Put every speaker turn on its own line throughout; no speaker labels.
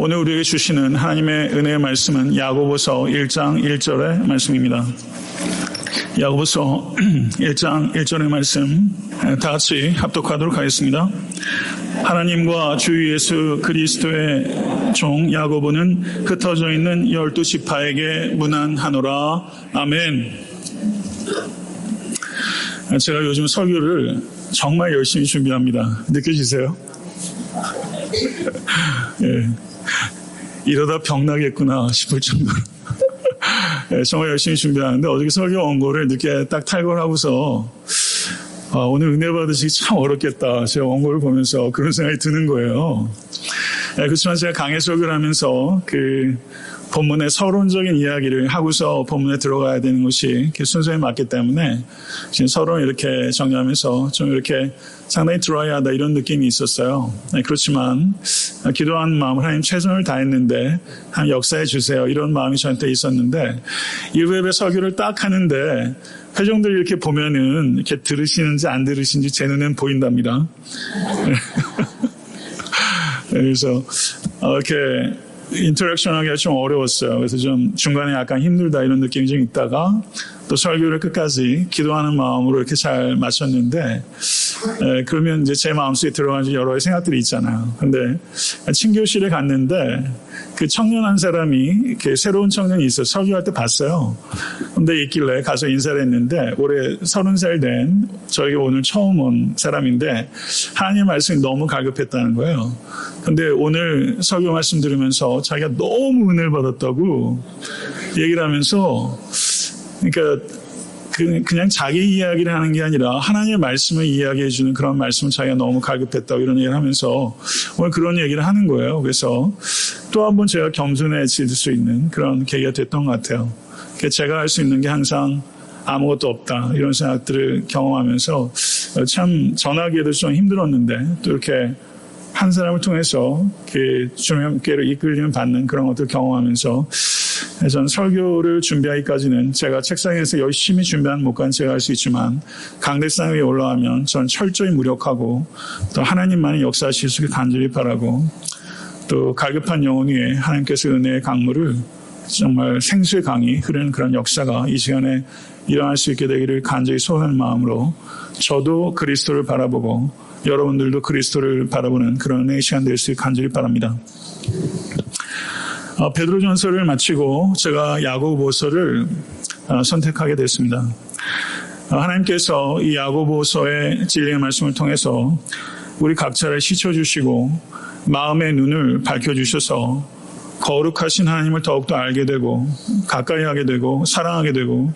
오늘 우리에게 주시는 하나님의 은혜의 말씀은 야고보서 1장 1절의 말씀입니다. 야고보서 1장 1절의 말씀 다 같이 합독하도록 하겠습니다. 하나님과 주 예수 그리스도의 종 야고보는 흩어져 있는 12지파에게 문안하노라. 아멘. 제가 요즘 설교를 정말 열심히 준비합니다. 느껴지세요? 예, 이러다 병나겠구나 싶을 정도로 예, 정말 열심히 준비하는데 어저께 설교 원고를 늦게 딱 탈거하고서 오늘 은혜 받으시기 참 어렵겠다. 제가 원고를 보면서 그런 생각이 드는 거예요. 예, 그렇지만 제가 강해 설교를 하면서 그 본문의 서론적인 이야기를 하고서 본문에 들어가야 되는 것이 순서에 맞기 때문에 지금 서론을 이렇게 정리하면서 좀 이렇게 상당히 드라이하다 이런 느낌이 있었어요. 그렇지만 기도하는 마음을 하나님 최선을 다했는데 하나님 역사해 주세요 이런 마음이 저한테 있었는데 1부 설교를 딱 하는데 회중들 이렇게 보면은 이렇게 들으시는지 안 들으시는지 제 눈엔 보인답니다. 그래서 이렇게 인터랙션 하기가 좀 어려웠어요. 그래서 좀 중간에 약간 힘들다 이런 느낌이 좀 있다가 또 설교를 끝까지 기도하는 마음으로 이렇게 잘 마쳤는데 그러면 이제 제 마음속에 들어가는 여러 생각들이 있잖아요. 근데 친교실에 갔는데 그 청년 한 사람이 새로운 청년이 있어요. 설교할 때 봤어요. 근데 있길래 가서 인사를 했는데 올해 30살 된 저에게 오늘 처음 온 사람인데 하나님 말씀이 너무 갈급했다는 거예요. 근데 오늘 설교 말씀 들으면서 자기가 너무 은혜를 받았다고 얘기를 하면서 그러니까 그냥 자기 이야기를 하는 게 아니라 하나님의 말씀을 이야기해 주는 그런 말씀을 자기가 너무 갈급했다고 이런 얘기를 하면서 오늘 그런 얘기를 하는 거예요. 그래서 또 한 번 제가 겸손해질 수 있는 그런 계기가 됐던 것 같아요. 제가 할 수 있는 게 항상 아무것도 없다 이런 생각들을 경험하면서 참 전하기에도 좀 힘들었는데 또 이렇게 한 사람을 통해서 주님께로 이끌림을 받는 그런 것들을 경험하면서 전 설교를 준비하기까지는 제가 책상에서 열심히 준비한 못간 제가 할 수 있지만 강대상 위에 올라가면 전 철저히 무력하고 또 하나님만이 역사하실 수 있게 간절히 바라고 또 갈급한 영혼 위에 하나님께서 은혜의 강물을 정말 생수의 강이 흐르는 그런 역사가 이 시간에 일어날 수 있게 되기를 간절히 소원하는 마음으로 저도 그리스도를 바라보고 여러분들도 그리스도를 바라보는 그런 은혜의 시간 될 수 있게 간절히 바랍니다. 베드로전서를 마치고 제가 야고보서를 선택하게 됐습니다. 하나님께서 이 야고보서의 진리의 말씀을 통해서 우리 각자를 씻어주시고 마음의 눈을 밝혀주셔서 거룩하신 하나님을 더욱더 알게 되고 가까이 하게 되고 사랑하게 되고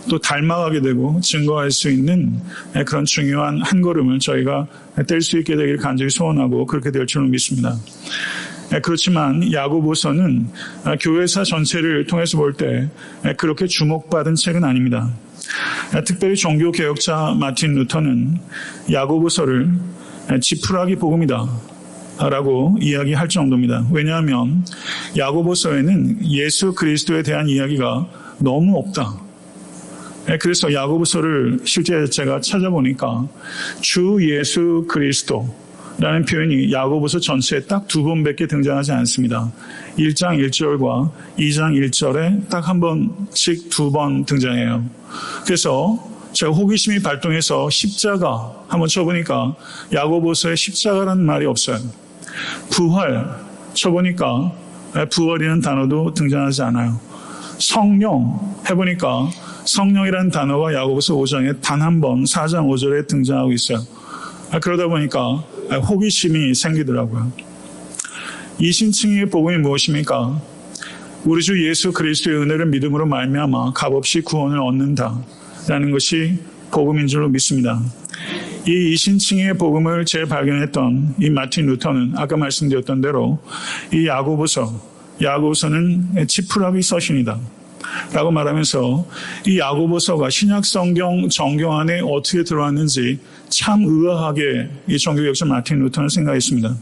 또 닮아가게 되고 증거할 수 있는 그런 중요한 한 걸음을 저희가 뗄 수 있게 되기를 간절히 소원하고 그렇게 될 줄로 믿습니다. 그렇지만 야고보서는 교회사 전체를 통해서 볼 때 그렇게 주목받은 책은 아닙니다. 특별히 종교개혁자 마틴 루터는 야고보서를 지푸라기 복음이다 라고 이야기할 정도입니다. 왜냐하면 야고보서에는 예수 그리스도에 대한 이야기가 너무 없다. 그래서 야고보서를 실제 제가 찾아보니까 주 예수 그리스도라는 표현이 야고보서 전체에 딱 2번밖에 등장하지 않습니다. 1장 1절과 2장 1절에 딱 한 번씩 2번 등장해요. 그래서 제가 호기심이 발동해서 십자가 한번 쳐보니까 야고보서에 십자가라는 말이 없어요. 부활 쳐보니까 부활이라는 단어도 등장하지 않아요. 성령 해보니까 성령이라는 단어가 야고보서 5장에 단 한 번 4장 5절에 등장하고 있어요. 그러다 보니까 호기심이 생기더라고요. 이 신칭의 복음이 무엇입니까? 우리 주 예수 그리스도의 은혜를 믿음으로 말미암아 값없이 구원을 얻는다라는 것이 복음인 줄로 믿습니다. 이 이신칭의 복음을 재발견했던 이 마틴 루터는 아까 말씀드렸던 대로 이 야고보서는 지푸라기 서신이다 라고 말하면서 이 야고보서가 신약 성경 정경 안에 어떻게 들어왔는지 참 의아하게 이 종교개혁자 마틴 루터는 생각했습니다.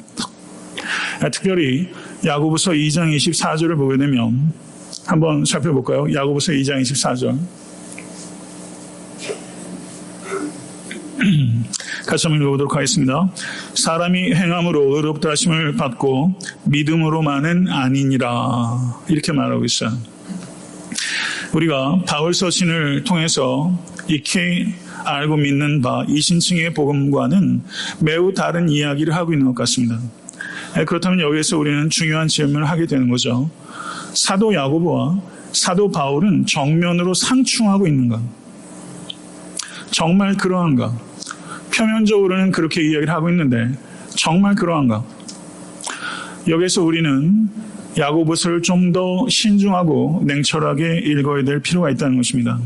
특별히 야고보서 2장 24절을 보게 되면 한번 살펴볼까요? 야고보서 2장 24절. 같이 한번 읽어보도록 하겠습니다. 사람이 행함으로 의롭다 하심을 받고 믿음으로만은 아니니라. 이렇게 말하고 있어요. 우리가 바울 서신을 통해서 익히 알고 믿는 바 이신층의 복음과는 매우 다른 이야기를 하고 있는 것 같습니다. 그렇다면 여기에서 우리는 중요한 질문을 하게 되는 거죠. 사도 야고보와 사도 바울은 정면으로 상충하고 있는가? 정말 그러한가? 표면적으로는 그렇게 이야기를 하고 있는데 정말 그러한가? 여기서 우리는 야고보서를 좀 더 신중하고 냉철하게 읽어야 될 필요가 있다는 것입니다.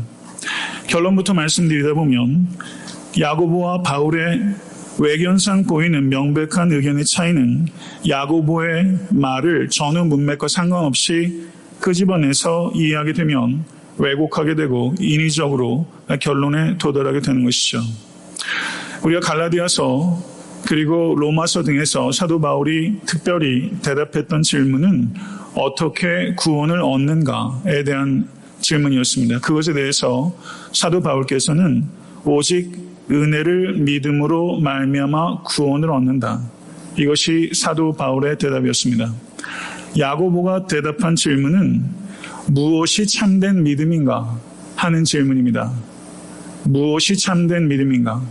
결론부터 말씀드리다 보면 야고보와 바울의 외견상 보이는 명백한 의견의 차이는 야고보의 말을 전후 문맥과 상관없이 끄집어내서 이해하게 되면 왜곡하게 되고 인위적으로 결론에 도달하게 되는 것이죠. 우리가 갈라디아서 그리고 로마서 등에서 사도 바울이 특별히 대답했던 질문은 어떻게 구원을 얻는가에 대한 질문이었습니다. 그것에 대해서 사도 바울께서는 오직 은혜를 믿음으로 말미암아 구원을 얻는다. 이것이 사도 바울의 대답이었습니다. 야고보가 대답한 질문은 무엇이 참된 믿음인가 하는 질문입니다. 무엇이 참된 믿음인가?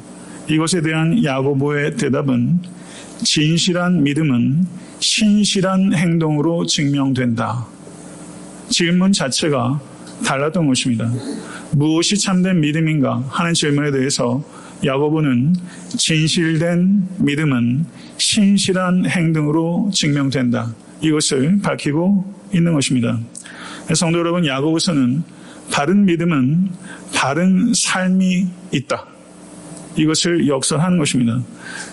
이것에 대한 야고보의 대답은 진실한 믿음은 신실한 행동으로 증명된다. 질문 자체가 달랐던 것입니다. 무엇이 참된 믿음인가 하는 질문에 대해서 야고보는 진실된 믿음은 신실한 행동으로 증명된다. 이것을 밝히고 있는 것입니다. 성도 여러분, 야고보서는 바른 믿음은 바른 삶이 있다. 이것을 역설하는 것입니다.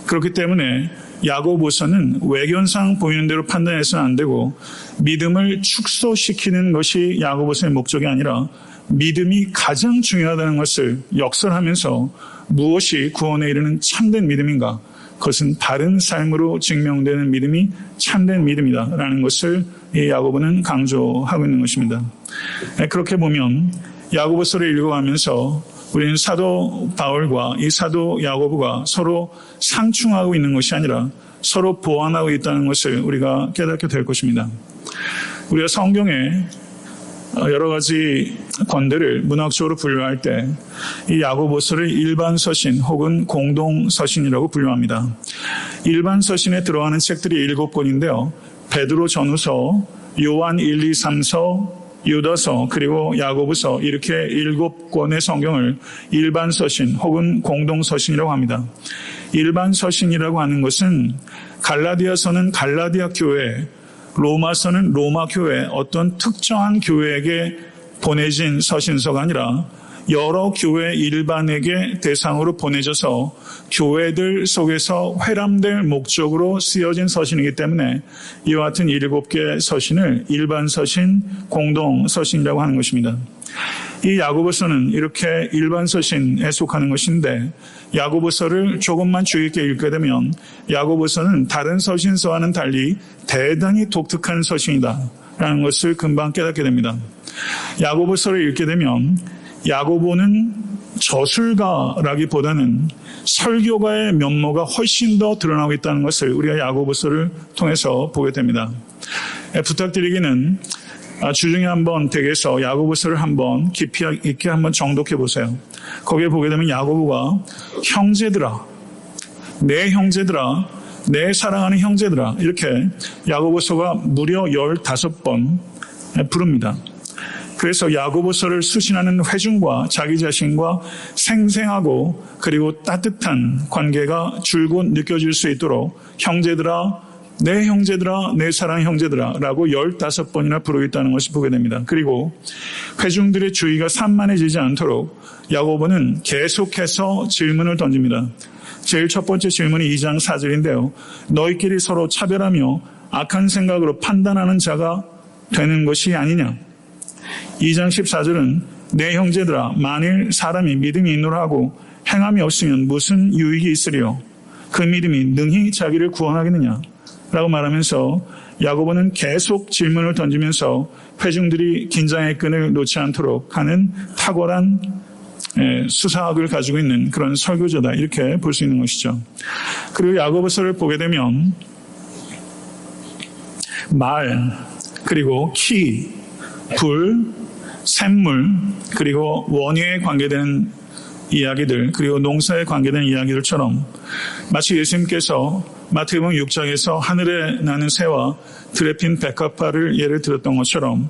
그렇기 때문에 야고보서는 외견상 보이는 대로 판단해서는 안 되고 믿음을 축소시키는 것이 야고보서의 목적이 아니라 믿음이 가장 중요하다는 것을 역설하면서 무엇이 구원에 이르는 참된 믿음인가? 그것은 바른 삶으로 증명되는 믿음이 참된 믿음이다라는 것을 이 야고보는 강조하고 있는 것입니다. 그렇게 보면 야고보서를 읽어가면서 우리는 사도 바울과 이 사도 야고보가 서로 상충하고 있는 것이 아니라 서로 보완하고 있다는 것을 우리가 깨닫게 될 것입니다. 우리가 성경에 여러 가지 권대를 문학적으로 분류할 때 이 야고보서를 일반 서신 혹은 공동 서신이라고 분류합니다. 일반 서신에 들어가는 책들이 7권인데요. 베드로 전후서, 요한 1, 2, 3서, 유다서 그리고 야고보서 이렇게 7권의 성경을 일반 서신 혹은 공동 서신이라고 합니다. 일반 서신이라고 하는 것은 갈라디아서는 갈라디아 교회, 로마서는 로마 교회, 어떤 특정한 교회에게 보내진 서신서가 아니라 여러 교회 일반에게 대상으로 보내져서 교회들 속에서 회람될 목적으로 쓰여진 서신이기 때문에 이와 같은 7개의 서신을 일반 서신, 공동 서신이라고 하는 것입니다. 이 야고보서는 이렇게 일반 서신에 속하는 것인데 야고보서를 조금만 주의 있게 읽게 되면 야고보서는 다른 서신서와는 달리 대단히 독특한 서신이다라는 것을 금방 깨닫게 됩니다. 야고보서를 읽게 되면 야고보는 저술가라기보다는 설교가의 면모가 훨씬 더 드러나고 있다는 것을 우리가 야고보서를 통해서 보게 됩니다. 부탁드리기는 주중에 한번 댁에서 야고보서를 한번 깊이 있게 한번 정독해 보세요. 거기에 보게 되면 야고보가 형제들아, 내 형제들아, 내 사랑하는 형제들아 이렇게 야고보서가 무려 15번 부릅니다. 그래서 야고보서를 수신하는 회중과 자기 자신과 생생하고 그리고 따뜻한 관계가 줄곧 느껴질 수 있도록 형제들아, 내 형제들아, 내 사랑하는 형제들아 라고 15번이나 부르고 있다는 것을 보게 됩니다. 그리고 회중들의 주의가 산만해지지 않도록 야고보는 계속해서 질문을 던집니다. 제일 첫 번째 질문이 2장 4절인데요. 너희끼리 서로 차별하며 악한 생각으로 판단하는 자가 되는 것이 아니냐. 2장 14절은 내 형제들아 만일 사람이 믿음이 있노라 하고 행함이 없으면 무슨 유익이 있으리요. 그 믿음이 능히 자기를 구원하겠느냐 라고 말하면서 야고보는 계속 질문을 던지면서 회중들이 긴장의 끈을 놓지 않도록 하는 탁월한 수사학을 가지고 있는 그런 설교자다 이렇게 볼 수 있는 것이죠. 그리고 야고보서를 보게 되면 말, 그리고 키, 불, 샘물, 그리고 원유에 관계된 이야기들, 그리고 농사에 관계된 이야기들처럼 마치 예수님께서 마태복음 6장에서 하늘에 나는 새와 들에 핀 백합화를 예를 들었던 것처럼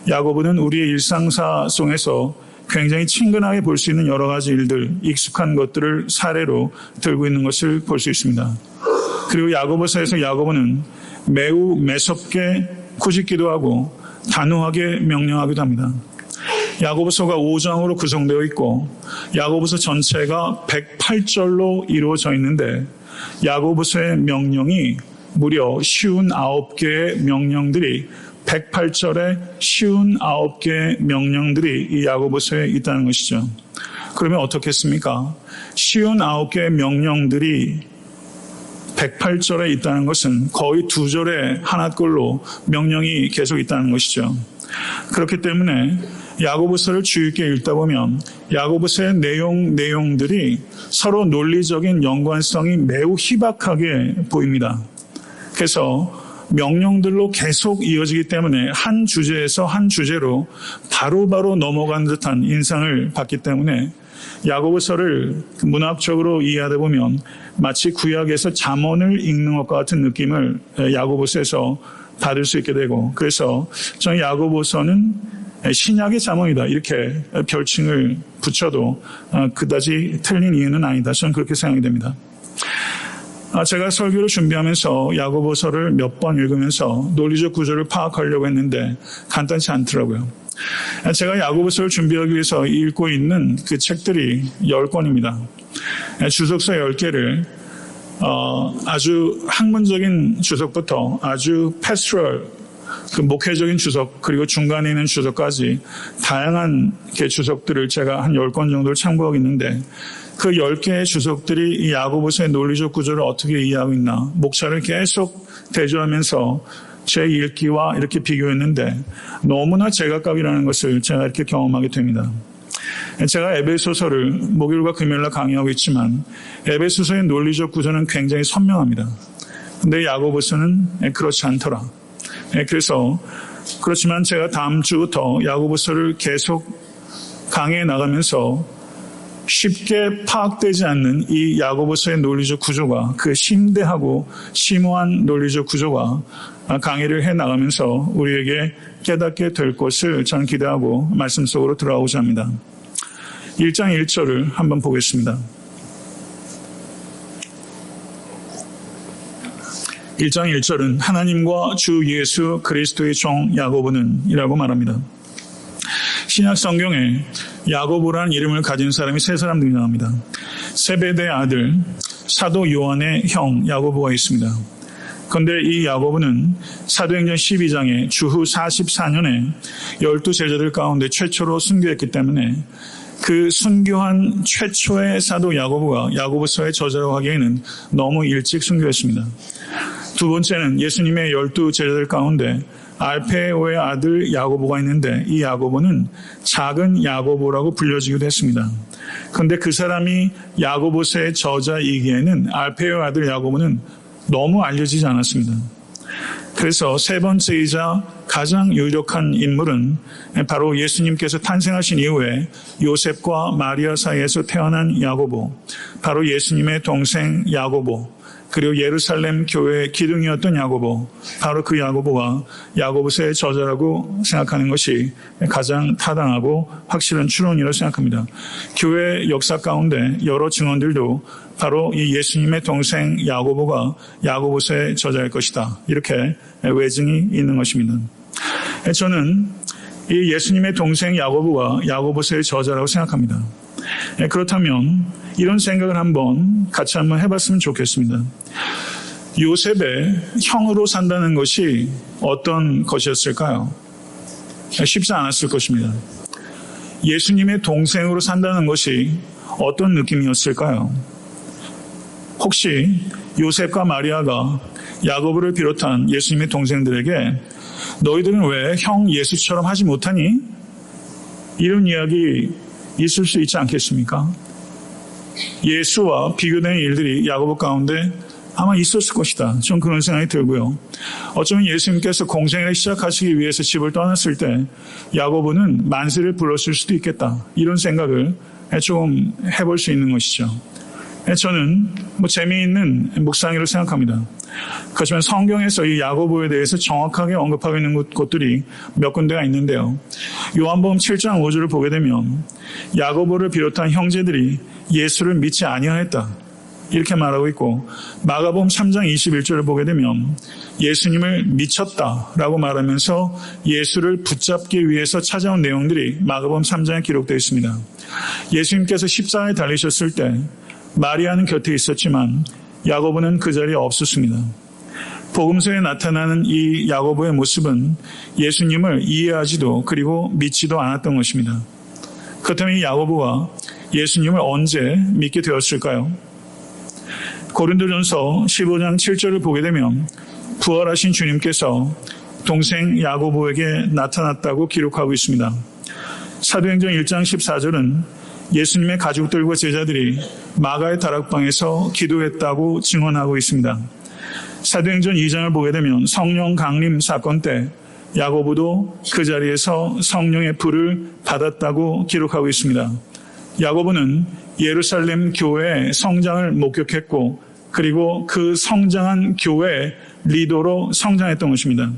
야고보는 우리의 일상사 속에서 굉장히 친근하게 볼 수 있는 여러 가지 일들, 익숙한 것들을 사례로 들고 있는 것을 볼 수 있습니다. 그리고 야고보서에서 야고보는 매우 매섭게 꾸짖기도 하고 단호하게 명령하기도 합니다. 야고보서가 5장으로 구성되어 있고 야고보서 전체가 108절로 이루어져 있는데 야고보서의 명령이 무려 59개의 명령들이 108절에 59개의 명령들이 이 야고보서에 있다는 것이죠. 그러면 어떻겠습니까? 59개의 명령들이 108절에 있다는 것은 거의 2절에 하나꼴로 명령이 계속 있다는 것이죠. 그렇기 때문에 야고보서를 주의 있게 읽다 보면 야고보서의 내용들이 서로 논리적인 연관성이 매우 희박하게 보입니다. 그래서 명령들로 계속 이어지기 때문에 한 주제에서 한 주제로 바로바로 넘어간 듯한 인상을 받기 때문에 야고보서를 문학적으로 이해하다 보면 마치 구약에서 잠언을 읽는 것과 같은 느낌을 야고보서에서 받을 수 있게 되고, 그래서 저는 야고보서는 신약의 잠언이다 이렇게 별칭을 붙여도 그다지 틀린 이유는 아니다. 저는 그렇게 생각이 됩니다. 제가 설교를 준비하면서 야고보서를 몇 번 읽으면서 논리적 구조를 파악하려고 했는데 간단치 않더라고요. 제가 야고보서를 준비하기 위해서 읽고 있는 그 책들이 10권입니다. 주석서 10개를 아주 학문적인 주석부터 아주 패스트럴, 그 목회적인 주석, 그리고 중간에 있는 주석까지 다양한 주석들을 제가 한 10권 정도를 참고하고 있는데 그 10개의 주석들이 이 야고보서의 논리적 구조를 어떻게 이해하고 있나 목차를 계속 대조하면서 제 읽기와 이렇게 비교했는데 너무나 제각각이라는 것을 제가 이렇게 경험하게 됩니다. 제가 에베소서를 목요일과 금요일날 강의하고 있지만 에베소서의 논리적 구조는 굉장히 선명합니다. 근데 야고보서는 그렇지 않더라. 그렇지만 제가 다음 주부터 야고보서를 계속 강의해 나가면서 쉽게 파악되지 않는 이 야고보서의 논리적 구조가 그 심대하고 심오한 논리적 구조가 강의를 해 나가면서 우리에게 깨닫게 될 것을 저는 기대하고 말씀 속으로 들어가고자 합니다. 1장 1절을 한번 보겠습니다. 1장 1절은 하나님과 주 예수 그리스도의 종 야고보는 이라고 말합니다. 신약 성경에 야고보라는 이름을 가진 사람이 3사람 등장합니다. 세베대의 아들 사도 요한의 형 야고보가 있습니다. 그런데 이 야고보는 사도행전 12장에 주후 44년에 12제자들 가운데 최초로 순교했기 때문에 그 순교한 최초의 사도 야고보가 야고보서의 저자라고 하기에는 너무 일찍 순교했습니다. 두 번째는 예수님의 12제자들 가운데 알페오의 아들 야고보가 있는데 이 야고보는 작은 야고보라고 불려지기도 했습니다. 그런데 그 사람이 야고보서의 저자이기에는 알페오의 아들 야고보는 너무 알려지지 않았습니다. 그래서 세 번째이자 가장 유력한 인물은 바로 예수님께서 탄생하신 이후에 요셉과 마리아 사이에서 태어난 야고보, 바로 예수님의 동생 야고보, 그리고 예루살렘 교회의 기둥이었던 야고보, 바로 그 야고보가 야고보서의 저자라고 생각하는 것이 가장 타당하고 확실한 추론이라고 생각합니다. 교회 역사 가운데 여러 증언들도 바로 이 예수님의 동생 야고보가 야고보서의 저자일 것이다, 이렇게 외증이 있는 것입니다. 저는 이 예수님의 동생 야고보가 야고보서의 저자라고 생각합니다. 그렇다면 이런 생각을 같이 한번 해봤으면 좋겠습니다. 요셉의 형으로 산다는 것이 어떤 것이었을까요? 쉽지 않았을 것입니다. 예수님의 동생으로 산다는 것이 어떤 느낌이었을까요? 혹시 요셉과 마리아가 야고보를 비롯한 예수님의 동생들에게 너희들은 왜 형 예수처럼 하지 못하니? 이런 이야기 있을 수 있지 않겠습니까? 예수와 비교되는 일들이 야고보 가운데 아마 있었을 것이다. 좀 그런 생각이 들고요. 어쩌면 예수님께서 공생애를 시작하시기 위해서 집을 떠났을 때 야고보는 만세를 불렀을 수도 있겠다. 이런 생각을 좀 해볼 수 있는 것이죠. 저는 재미있는 묵상이라고 생각합니다. 그렇지만 성경에서 이 야고보에 대해서 정확하게 언급하고 있는 곳들이 몇 군데가 있는데요. 요한복음 7장 5절을 보게 되면 야고보를 비롯한 형제들이 예수를 믿지 아니하였다. 이렇게 말하고 있고, 마가복음 3장 21절을 보게 되면 예수님을 미쳤다라고 말하면서 예수를 붙잡기 위해서 찾아온 내용들이 마가복음 3장에 기록되어 있습니다. 예수님께서 십자가에 달리셨을 때 마리아는 곁에 있었지만 야고보는 그 자리에 없었습니다. 복음서에 나타나는 이 야고보의 모습은 예수님을 이해하지도 그리고 믿지도 않았던 것입니다. 그렇다면 이 야고보가 예수님을 언제 믿게 되었을까요? 고린도전서 15장 7절을 보게 되면 부활하신 주님께서 동생 야고보에게 나타났다고 기록하고 있습니다. 사도행전 1장 14절은 예수님의 가족들과 제자들이 마가의 다락방에서 기도했다고 증언하고 있습니다. 사도행전 2장을 보게 되면 성령 강림 사건 때 야고보도 그 자리에서 성령의 불을 받았다고 기록하고 있습니다. 야고보는 예루살렘 교회의 성장을 목격했고 그리고 그 성장한 교회의 리더로 성장했던 것입니다.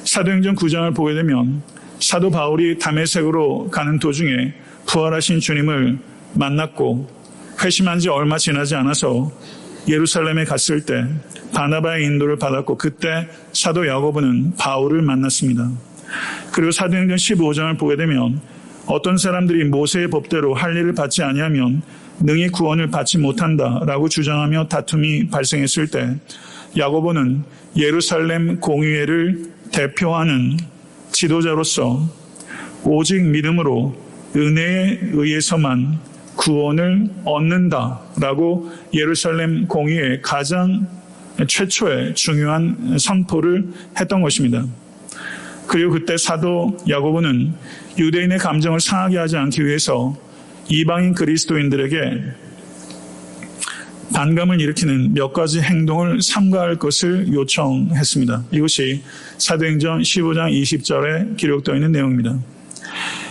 사도행전 9장을 보게 되면 사도 바울이 다메섹으로 가는 도중에 부활하신 주님을 만났고 회심한 지 얼마 지나지 않아서 예루살렘에 갔을 때 바나바의 인도를 받았고 그때 사도 야고보는 바울을 만났습니다. 그리고 사도행전 15장을 보게 되면 어떤 사람들이 모세의 법대로 할 일을 받지 아니하면 능히 구원을 받지 못한다라고 주장하며 다툼이 발생했을 때 야고보는 예루살렘 공의회를 대표하는 지도자로서 오직 믿음으로 은혜에 의해서만 구원을 얻는다라고 예루살렘 공의회 가장 최초의 중요한 선포를 했던 것입니다. 그리고 그때 사도 야고보는 유대인의 감정을 상하게 하지 않기 위해서 이방인 그리스도인들에게 반감을 일으키는 몇 가지 행동을 삼가할 것을 요청했습니다. 이것이 사도행전 15장 20절에 기록되어 있는 내용입니다.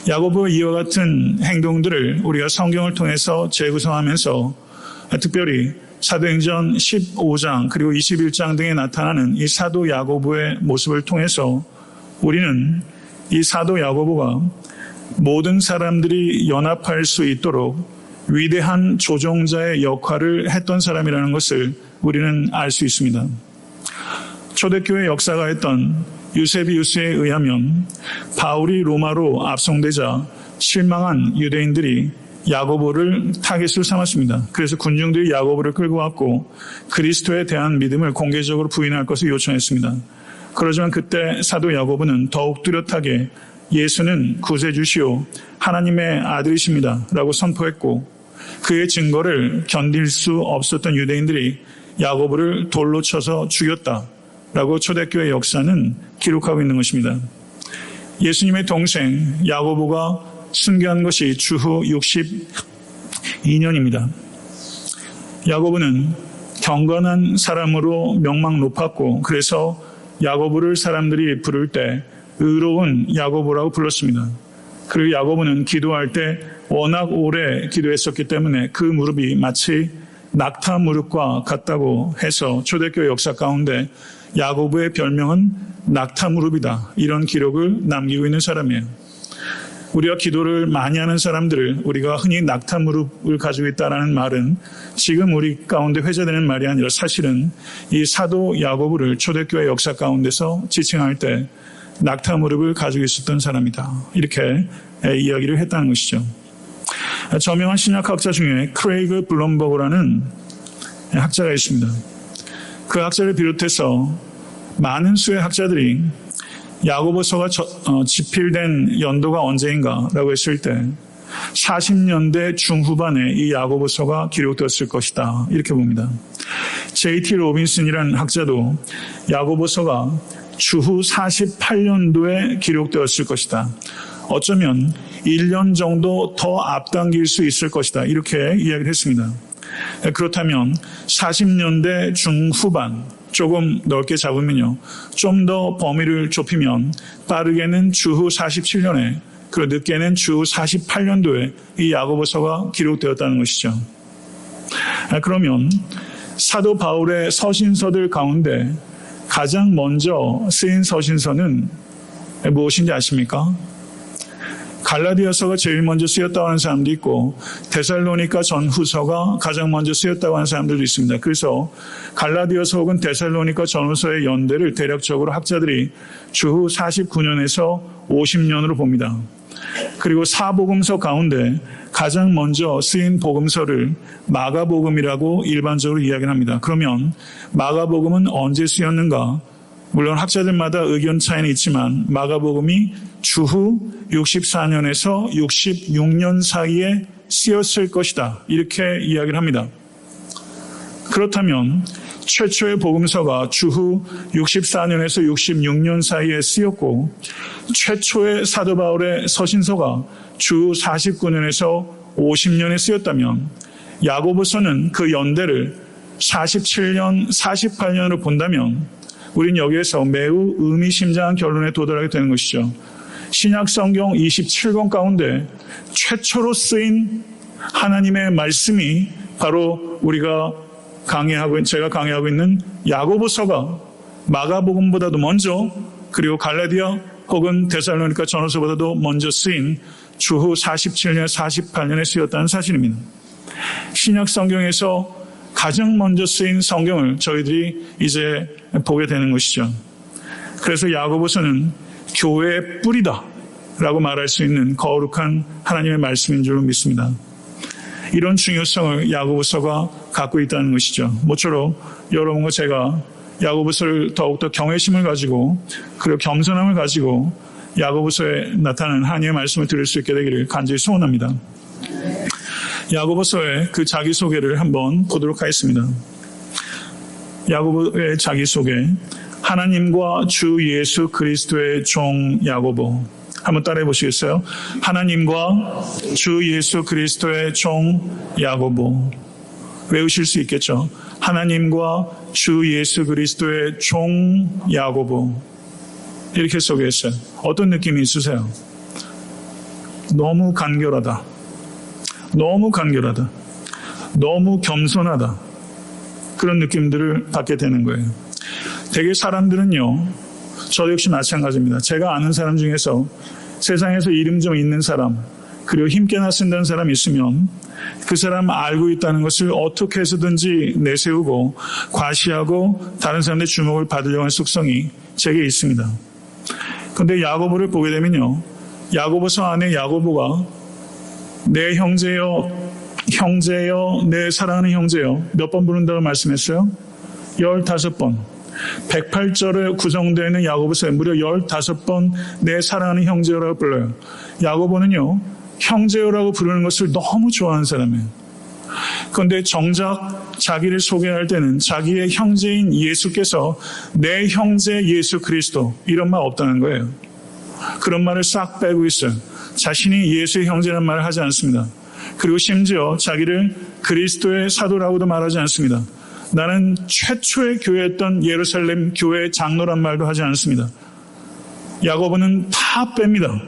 야고보의 이와 같은 행동들을 우리가 성경을 통해서 재구성하면서 특별히 사도행전 15장 그리고 21장 등에 나타나는 이 사도 야고보의 모습을 통해서 우리는 이 사도 야고보가 모든 사람들이 연합할 수 있도록 위대한 조종자의 역할을 했던 사람이라는 것을 우리는 알 수 있습니다. 초대교회 역사가했던 유세비우스에 의하면 바울이 로마로 압송되자 실망한 유대인들이 야고보를 타깃으로 삼았습니다. 그래서 군중들이 야고보를 끌고 왔고 그리스도에 대한 믿음을 공개적으로 부인할 것을 요청했습니다. 그러지만 그때 사도 야고보는 더욱 뚜렷하게 예수는 구세주시오 하나님의 아들이십니다 라고 선포했고 그의 증거를 견딜 수 없었던 유대인들이 야고보를 돌로 쳐서 죽였다 라고 초대교회 역사는 기록하고 있는 것입니다. 예수님의 동생 야고보가 순교한 것이 주후 62년입니다. 야고보는 경건한 사람으로 명망 높았고 그래서 야고보를 사람들이 부를 때 의로운 야고보라고 불렀습니다. 그리고 야고보는 기도할 때 워낙 오래 기도했었기 때문에 그 무릎이 마치 낙타 무릎과 같다고 해서 초대교회 역사 가운데 야고보의 별명은 낙타 무릎이다. 이런 기록을 남기고 있는 사람이에요. 우리가 기도를 많이 하는 사람들을 우리가 흔히 낙타 무릎을 가지고 있다는 말은 지금 우리 가운데 회자되는 말이 아니라 사실은 이 사도 야고보를 초대교회 역사 가운데서 지칭할 때 낙타 무릎을 가지고 있었던 사람이다. 이렇게 이야기를 했다는 것이죠. 저명한 신약학자 중에 크레이그 블럼버그라는 학자가 있습니다. 그 학자를 비롯해서 많은 수의 학자들이 야고보서가 집필된 연도가 언제인가라고 했을 때 40년대 중후반에 이 야고보서가 기록되었을 것이다. 이렇게 봅니다. J.T. 로빈슨이라는 학자도 야고보서가 주후 48년도에 기록되었을 것이다. 어쩌면 1년 정도 더 앞당길 수 있을 것이다. 이렇게 이야기를 했습니다. 그렇다면 40년대 중후반 조금 넓게 잡으면요. 좀 더 범위를 좁히면 빠르게는 주후 47년에 그리고 늦게는 주후 48년도에 이 야고보서가 기록되었다는 것이죠. 그러면 사도 바울의 서신서들 가운데 가장 먼저 쓰인 서신서는 무엇인지 아십니까? 갈라디아서가 제일 먼저 쓰였다고 하는 사람도 있고 데살로니가 전후서가 가장 먼저 쓰였다고 하는 사람들도 있습니다. 그래서 갈라디아서 혹은 데살로니가 전후서의 연대를 대략적으로 학자들이 주후 49년에서 50년으로 봅니다. 그리고 사복음서 가운데 가장 먼저 쓰인 복음서를 마가복음이라고 일반적으로 이야기를 합니다. 그러면 마가복음은 언제 쓰였는가? 물론 학자들마다 의견 차이는 있지만 마가복음이 주후 64년에서 66년 사이에 쓰였을 것이다. 이렇게 이야기를 합니다. 그렇다면 최초의 복음서가 주후 64년에서 66년 사이에 쓰였고 최초의 사도 바울의 서신서가 주후 49년에서 50년에 쓰였다면 야고보서는 그 연대를 47년, 48년으로 본다면 우린 여기에서 매우 의미심장한 결론에 도달하게 되는 것이죠. 신약 성경 27권 가운데 최초로 쓰인 하나님의 말씀이 바로 제가 강의하고 있는 야고보서가 마가복음보다도 먼저 그리고 갈라디아 혹은 데살로니가 전후서보다도 먼저 쓰인 주후 47년, 48년에 쓰였다는 사실입니다. 신약 성경에서 가장 먼저 쓰인 성경을 저희들이 이제 보게 되는 것이죠. 그래서 야고보서는 교회의 뿌리다 라고 말할 수 있는 거룩한 하나님의 말씀인 줄로 믿습니다. 이런 중요성을 야고보서가 갖고 있다는 것이죠. 모쪼록 여러분과 제가 야고보서를 더욱더 경외심을 가지고 그리고 겸손함을 가지고 야고보서에 나타나는 하나님의 말씀을 들을 수 있게 되기를 간절히 소원합니다. 야고보서의 그 자기소개를 한번 보도록 하겠습니다. 야고보의 자기소개, 하나님과 주 예수 그리스도의 종 야고보. 한번 따라해 보시겠어요? 하나님과 주 예수 그리스도의 종 야고보. 외우실 수 있겠죠? 하나님과 주 예수 그리스도의 종 야고보. 이렇게 소개했어요. 어떤 느낌이 있으세요? 너무 간결하다. 너무 간결하다. 너무 겸손하다. 그런 느낌들을 받게 되는 거예요. 되게 사람들은요, 저 역시 마찬가지입니다. 제가 아는 사람 중에서 세상에서 이름 좀 있는 사람, 그리고 힘께나 쓴다는 사람이 있으면 그 사람 알고 있다는 것을 어떻게 해서든지 내세우고 과시하고 다른 사람들의 주목을 받으려고 하는 속성이 제게 있습니다. 그런데 야고보를 보게 되면요, 야고보서 안에 야고보가 내 형제여, 내 사랑하는 형제여 몇 번 부른다고 말씀했어요? 15번. 108절에 구성되어 있는 야고보서에 무려 15번 내 사랑하는 형제여라고 불러요. 야고보는요, 형제여라고 부르는 것을 너무 좋아하는 사람이에요. 그런데 정작 자기를 소개할 때는 자기의 형제인 예수께서 내 형제 예수 그리스도 이런 말 없다는 거예요. 그런 말을 싹 빼고 있어요. 자신이 예수의 형제라는 말을 하지 않습니다. 그리고 심지어 자기를 그리스도의 사도라고도 말하지 않습니다. 나는 최초의 교회였던 예루살렘 교회의 장로란 말도 하지 않습니다. 야고보는 다 뺍니다.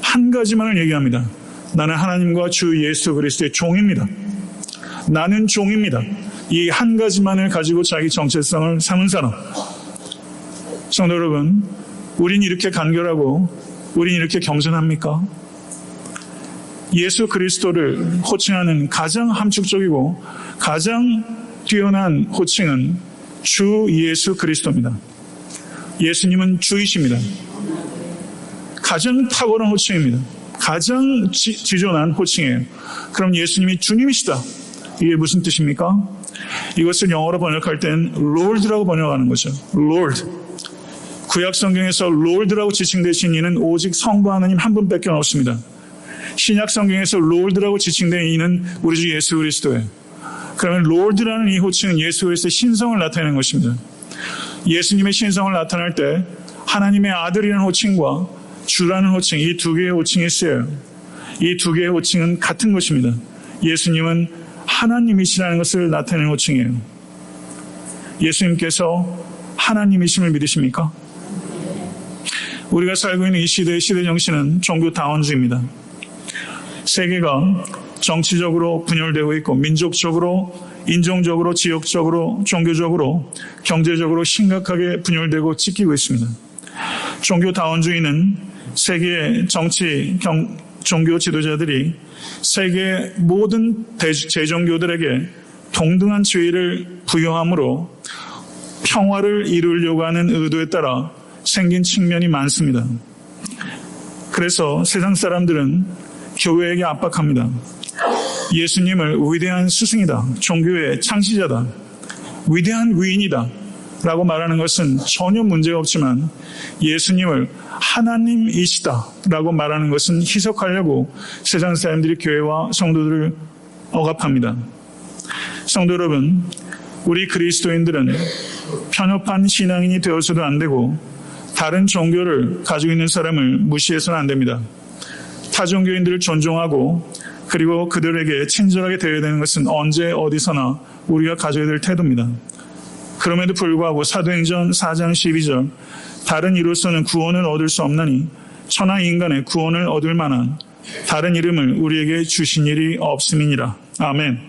한 가지만을 얘기합니다. 나는 하나님과 주 예수 그리스도의 종입니다. 나는 종입니다. 이 한 가지만을 가지고 자기 정체성을 삼은 사람. 성도 여러분, 우린 이렇게 간결하고 우린 이렇게 겸손합니까? 예수 그리스도를 호칭하는 가장 함축적이고 가장 뛰어난 호칭은 주 예수 그리스도입니다. 예수님은 주이십니다. 가장 탁월한 호칭입니다. 가장 지존한 호칭이에요. 그럼 예수님이 주님이시다. 이게 무슨 뜻입니까? 이것을 영어로 번역할 땐 Lord라고 번역하는 거죠. Lord. 구약 성경에서 Lord라고 지칭되신 이는 오직 성부 하나님 한 분밖에 없습니다. 신약 성경에서 Lord라고 지칭된 이는 우리 주 예수 그리스도예요. 그러면 Lord라는 이 호칭은 예수 그리스도의 신성을 나타내는 것입니다. 예수님의 신성을 나타낼 때 하나님의 아들이라는 호칭과 주라는 호칭, 이 두 개의 호칭이 쓰여요. 이 두 개의 호칭은 같은 것입니다. 예수님은 하나님이시라는 것을 나타내는 호칭이에요. 예수님께서 하나님이심을 믿으십니까? 우리가 살고 있는 이 시대의 시대 정신은 종교 다원주의입니다. 세계가 정치적으로 분열되고 있고 민족적으로, 인종적으로, 지역적으로, 종교적으로, 경제적으로 심각하게 분열되고 찢기고 있습니다. 종교 다원주의는 세계의 정치, 종교 지도자들이 세계의 모든 제종교들에게 동등한 지위를 부여함으로 평화를 이루려고 하는 의도에 따라 생긴 측면이 많습니다. 그래서 세상 사람들은 교회에게 압박합니다. 예수님을 위대한 스승이다, 종교의 창시자다, 위대한 위인이다 라고 말하는 것은 전혀 문제가 없지만 예수님을 하나님이시다 라고 말하는 것은 희석하려고 세상 사람들이 교회와 성도들을 억압합니다. 성도 여러분, 우리 그리스도인들은 편협한 신앙인이 되어서도 안 되고 다른 종교를 가지고 있는 사람을 무시해서는 안 됩니다. 타 종교인들을 존중하고 그리고 그들에게 친절하게 대해야 되는 것은 언제 어디서나 우리가 가져야 될 태도입니다. 그럼에도 불구하고 사도행전 4장 12절 다른 이로서는 구원을 얻을 수 없나니 천하 인간의 구원을 얻을 만한 다른 이름을 우리에게 주신 일이 없음이니라. 아멘.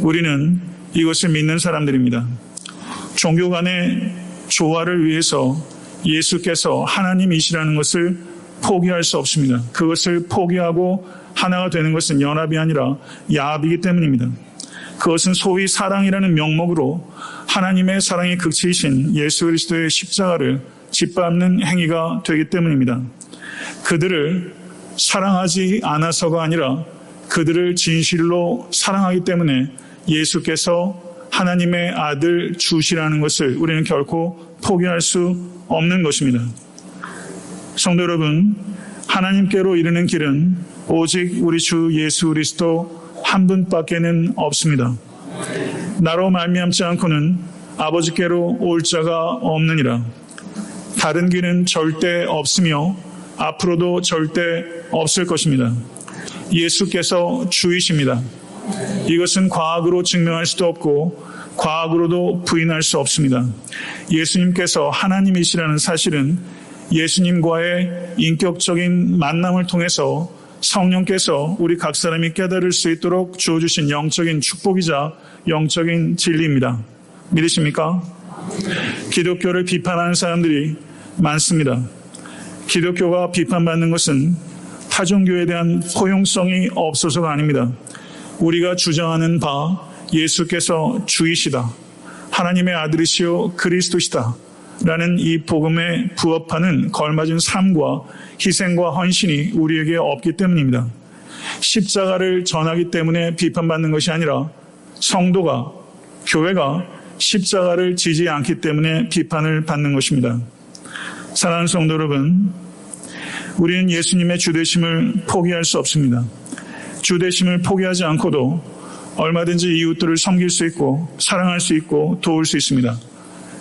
우리는 이것을 믿는 사람들입니다. 종교 간의 조화를 위해서 예수께서 하나님이시라는 것을 포기할 수 없습니다. 그것을 포기하고 하나가 되는 것은 연합이 아니라 야합이기 때문입니다. 그것은 소위 사랑이라는 명목으로 하나님의 사랑의 극치이신 예수 그리스도의 십자가를 짓밟는 행위가 되기 때문입니다. 그들을 사랑하지 않아서가 아니라 그들을 진실로 사랑하기 때문에 예수께서 하나님의 아들 주시라는 것을 우리는 결코 포기할 수 없는 것입니다. 성도 여러분, 하나님께로 이르는 길은 오직 우리 주 예수 그리스도 한 분밖에는 없습니다. 나로 말미암지 않고는 아버지께로 올 자가 없느니라. 다른 길은 절대 없으며 앞으로도 절대 없을 것입니다. 예수께서 주이십니다. 이것은 과학으로 증명할 수도 없고 과학으로도 부인할 수 없습니다. 예수님께서 하나님이시라는 사실은 예수님과의 인격적인 만남을 통해서 성령께서 우리 각 사람이 깨달을 수 있도록 주어주신 영적인 축복이자 영적인 진리입니다. 믿으십니까? 기독교를 비판하는 사람들이 많습니다. 기독교가 비판받는 것은 타종교에 대한 포용성이 없어서가 아닙니다. 우리가 주장하는 바 예수께서 주이시다, 하나님의 아들이시오 그리스도시다 라는 이 복음에 부합하는 걸맞은 삶과 희생과 헌신이 우리에게 없기 때문입니다. 십자가를 전하기 때문에 비판받는 것이 아니라 성도가, 교회가 십자가를 지지 않기 때문에 비판을 받는 것입니다. 사랑하는 성도 여러분, 우리는 예수님의 주되심을 포기할 수 없습니다. 주되심을 포기하지 않고도 얼마든지 이웃들을 섬길 수 있고 사랑할 수 있고 도울 수 있습니다.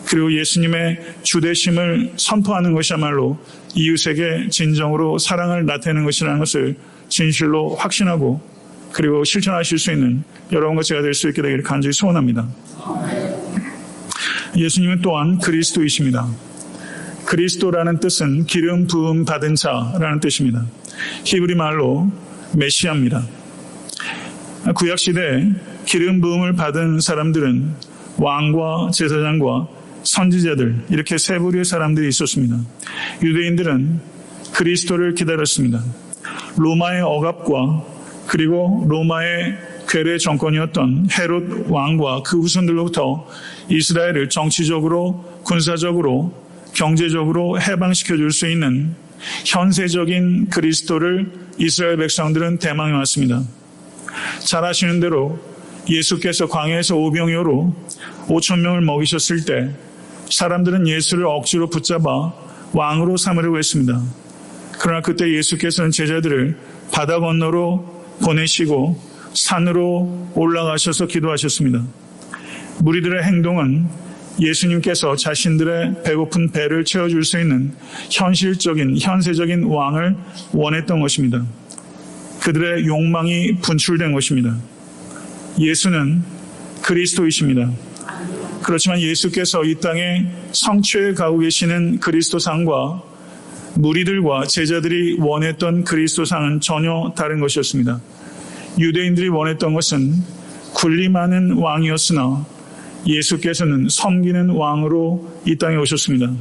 그리고 예수님의 주되심을 선포하는 것이야말로 이웃에게 진정으로 사랑을 나타내는 것이라는 것을 진실로 확신하고 그리고 실천하실 수 있는 여러분과 제가 될 수 있게 되기를 간절히 소원합니다. 예수님은 또한 그리스도이십니다. 그리스도라는 뜻은 기름 부음 받은 자라는 뜻입니다. 히브리 말로 메시아입니다. 구약시대에 기름 부음을 받은 사람들은 왕과 제사장과 선지자들, 이렇게 세 부류의 사람들이 있었습니다. 유대인들은 그리스도를 기다렸습니다. 로마의 억압과 그리고 로마의 괴뢰 정권이었던 헤롯 왕과 그 후손들로부터 이스라엘을 정치적으로, 군사적으로, 경제적으로 해방시켜 줄 수 있는 현세적인 그리스도를 이스라엘 백성들은 대망해 왔습니다. 잘 아시는 대로 예수께서 광야에서 오병이어로 5,000명을 먹이셨을 때 사람들은 예수를 억지로 붙잡아 왕으로 삼으려고 했습니다. 그러나 그때 예수께서는 제자들을 바다 건너로 보내시고 산으로 올라가셔서 기도하셨습니다. 무리들의 행동은 예수님께서 자신들의 배고픈 배를 채워줄 수 있는 현실적인, 현세적인 왕을 원했던 것입니다. 그들의 욕망이 분출된 것입니다. 예수는 그리스도이십니다. 그렇지만 예수께서 이 땅에 성취해 가고 계시는 그리스도상과 무리들과 제자들이 원했던 그리스도상은 전혀 다른 것이었습니다. 유대인들이 원했던 것은 군림하는 왕이었으나 예수께서는 섬기는 왕으로 이 땅에 오셨습니다.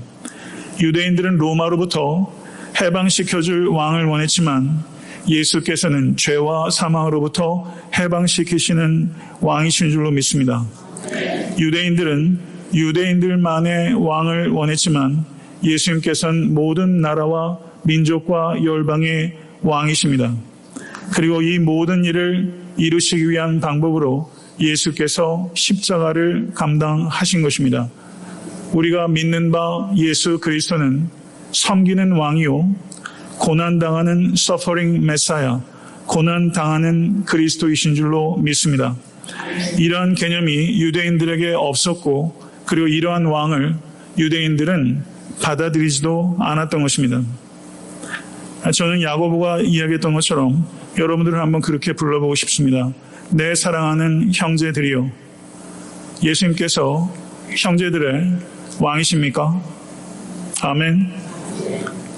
유대인들은 로마로부터 해방시켜줄 왕을 원했지만 예수께서는 죄와 사망으로부터 해방시키시는 왕이신 줄로 믿습니다. 유대인들은 유대인들만의 왕을 원했지만 예수님께서는 모든 나라와 민족과 열방의 왕이십니다. 그리고 이 모든 일을 이루시기 위한 방법으로 예수께서 십자가를 감당하신 것입니다. 우리가 믿는 바 예수 그리스도는 섬기는 왕이요 고난당하는 서퍼링 메사야, 고난당하는 그리스도이신 줄로 믿습니다. 이러한 개념이 유대인들에게 없었고 그리고 이러한 왕을 유대인들은 받아들이지도 않았던 것입니다. 저는 야고보가 이야기했던 것처럼 여러분들을 한번 그렇게 불러보고 싶습니다. 내 사랑하는 형제들이요. 예수님께서 형제들의 왕이십니까? 아멘.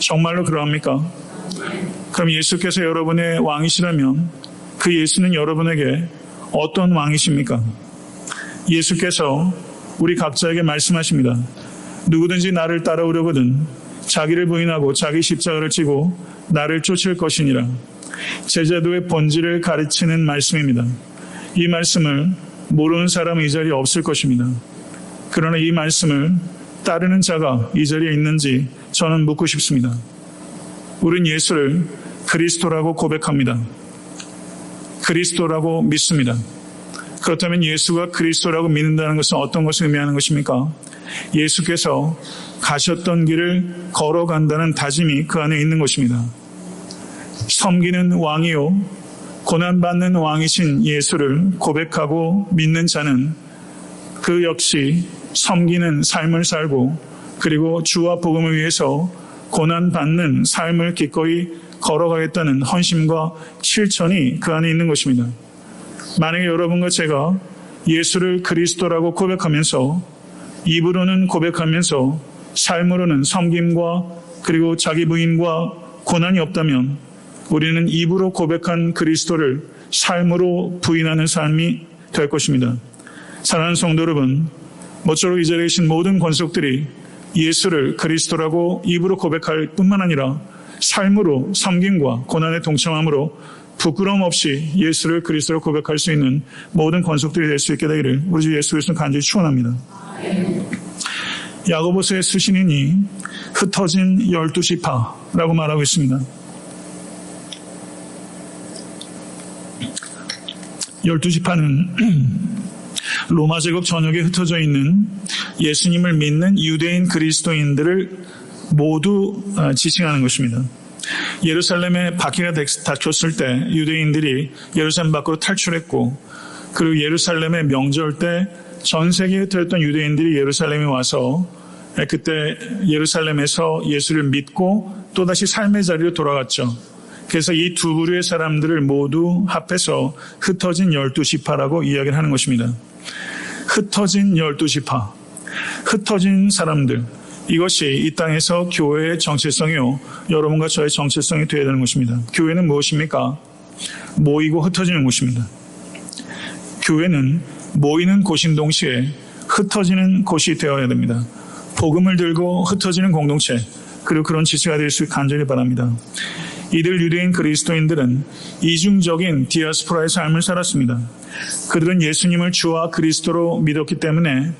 정말로 그러합니까? 그럼 예수께서 여러분의 왕이시라면 그 예수는 여러분에게 어떤 왕이십니까? 예수께서 우리 각자에게 말씀하십니다. 누구든지 나를 따라오려거든 자기를 부인하고 자기 십자가를 지고 나를 쫓을 것이니라. 제자도의 본질을 가르치는 말씀입니다. 이 말씀을 모르는 사람은 이 자리에 없을 것입니다. 그러나 이 말씀을 따르는 자가 이 자리에 있는지 저는 묻고 싶습니다. 우린 예수를 그리스도라고 고백합니다. 그리스도라고 믿습니다. 그렇다면 예수가 그리스도라고 믿는다는 것은 어떤 것을 의미하는 것입니까? 예수께서 가셨던 길을 걸어간다는 다짐이 그 안에 있는 것입니다. 섬기는 왕이요 고난받는 왕이신 예수를 고백하고 믿는 자는 그 역시 섬기는 삶을 살고 그리고 주와 복음을 위해서 고난받는 삶을 기꺼이 걸어가겠다는 헌심과 실천이 그 안에 있는 것입니다. 만약에 여러분과 제가 예수를 그리스도라고 고백하면서 입으로는 고백하면서 삶으로는 섬김과 그리고 자기 부인과 고난이 없다면 우리는 입으로 고백한 그리스도를 삶으로 부인하는 삶이 될 것입니다. 사랑하는 성도 여러분, 모쪼록 이 자리에 계신 모든 권속들이 예수를 그리스도라고 입으로 고백할 뿐만 아니라 삶으로 섬김과 고난에 동참함으로 부끄러움 없이 예수를 그리스도로 고백할 수 있는 모든 권속들이 될 수 있게 되기를 우리 주 예수 그리스도는 간절히 축원합니다. 야고보서의 수신인이 흩어진 12지파라고 말하고 있습니다. 12지파는 로마 제국 전역에 흩어져 있는 예수님을 믿는 유대인 그리스도인들을 모두 지칭하는 것입니다. 예루살렘에 박해가 닥쳤을 때 유대인들이 예루살렘 밖으로 탈출했고 그리고 예루살렘의 명절 때 전 세계에 흩어졌던 유대인들이 예루살렘에 와서 그때 예루살렘에서 예수를 믿고 또다시 삶의 자리로 돌아갔죠. 그래서 이 두 부류의 사람들을 모두 합해서 흩어진 12지파라고 이야기를 하는 것입니다. 흩어진 12지파, 흩어진 사람들, 이것이 이 땅에서 교회의 정체성이요 여러분과 저의 정체성이 되어야 되는 것입니다. 교회는 무엇입니까? 모이고 흩어지는 곳입니다. 교회는 모이는 곳인 동시에 흩어지는 곳이 되어야 됩니다. 복음을 들고 흩어지는 공동체, 그리고 그런 지체가 될 수 간절히 바랍니다. 이들 유대인 그리스도인들은 이중적인 디아스포라의 삶을 살았습니다. 그들은 예수님을 주와 그리스도로 믿었기 때문에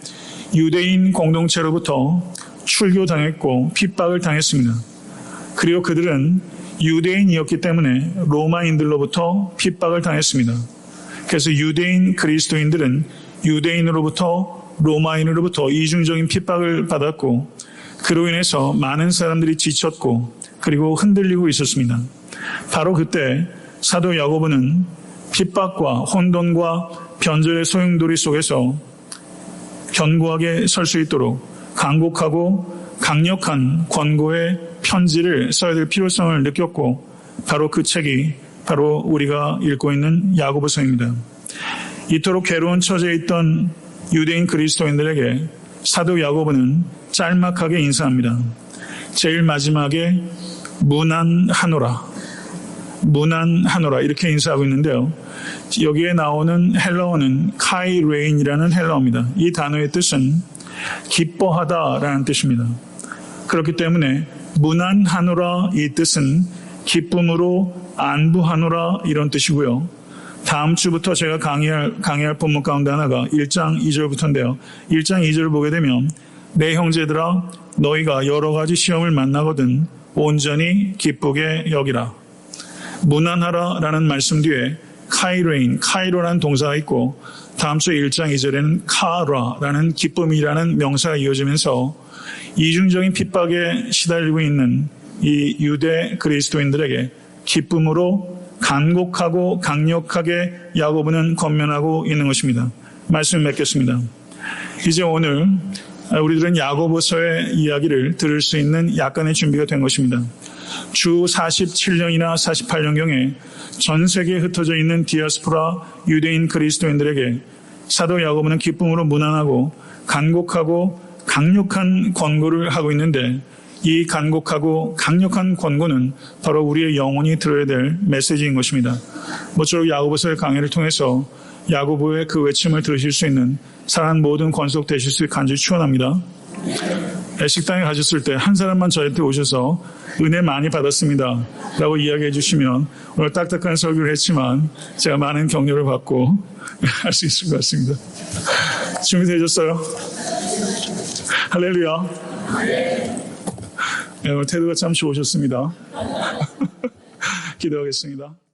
유대인 공동체로부터 출교당했고 핍박을 당했습니다. 그리고 그들은 유대인이었기 때문에 로마인들로부터 핍박을 당했습니다. 그래서 유대인 그리스도인들은 유대인으로부터 로마인으로부터 이중적인 핍박을 받았고 그로 인해서 많은 사람들이 지쳤고 그리고 흔들리고 있었습니다. 바로 그때 사도 야고보는 핍박과 혼돈과 변절의 소용돌이 속에서 견고하게 설 수 있도록 간곡하고 강력한 권고의 편지를 써야 될 필요성을 느꼈고 바로 그 책이 바로 우리가 읽고 있는 야고보서입니다. 이토록 괴로운 처지에 있던 유대인 그리스도인들에게 사도 야고보는 짤막하게 인사합니다. 제일 마지막에 무난하노라 이렇게 인사하고 있는데요. 여기에 나오는 헬라어는 카이레인이라는 헬라어입니다. 이 단어의 뜻은 기뻐하다라는 뜻입니다. 그렇기 때문에 무난하노라 이 뜻은 기쁨으로 안부하노라 이런 뜻이고요. 다음 주부터 제가 강의할 본문 가운데 하나가 1장 2절부터인데요. 1장 2절을 보게 되면 내 형제들아 너희가 여러 가지 시험을 만나거든 온전히 기쁘게 여기라. 무난하라라는 말씀 뒤에 카이로라는 동사가 있고 다음 주 1장 2절에는 카라라는 기쁨이라는 명사가 이어지면서 이중적인 핍박에 시달리고 있는 이 유대 그리스도인들에게 기쁨으로 간곡하고 강력하게 야고보는 권면하고 있는 것입니다. 말씀 맺겠습니다. 이제 오늘 우리들은 야고보서의 이야기를 들을 수 있는 약간의 준비가 된 것입니다. 주 47년이나 48년경에 전 세계에 흩어져 있는 디아스포라 유대인 그리스도인들에게 사도 야고보는 기쁨으로 무난하고 간곡하고 강력한 권고를 하고 있는데 이 간곡하고 강력한 권고는 바로 우리의 영혼이 들어야 될 메시지인 것입니다. 모쪼록 야고보서의 강의를 통해서 야고보의 그 외침을 들으실 수 있는 사랑하는 모든 권속 되실 수 있게 간절히 축원합니다. 식당에 가셨을 때 한 사람만 저한테 오셔서 은혜 많이 받았습니다 라고 이야기해 주시면 오늘 딱딱한 설교를 했지만 제가 많은 격려를 받고 할 수 있을 것 같습니다. 준비되셨어요? 할렐루야. 네, 오늘 태도가 참 좋으셨습니다. 기도하겠습니다.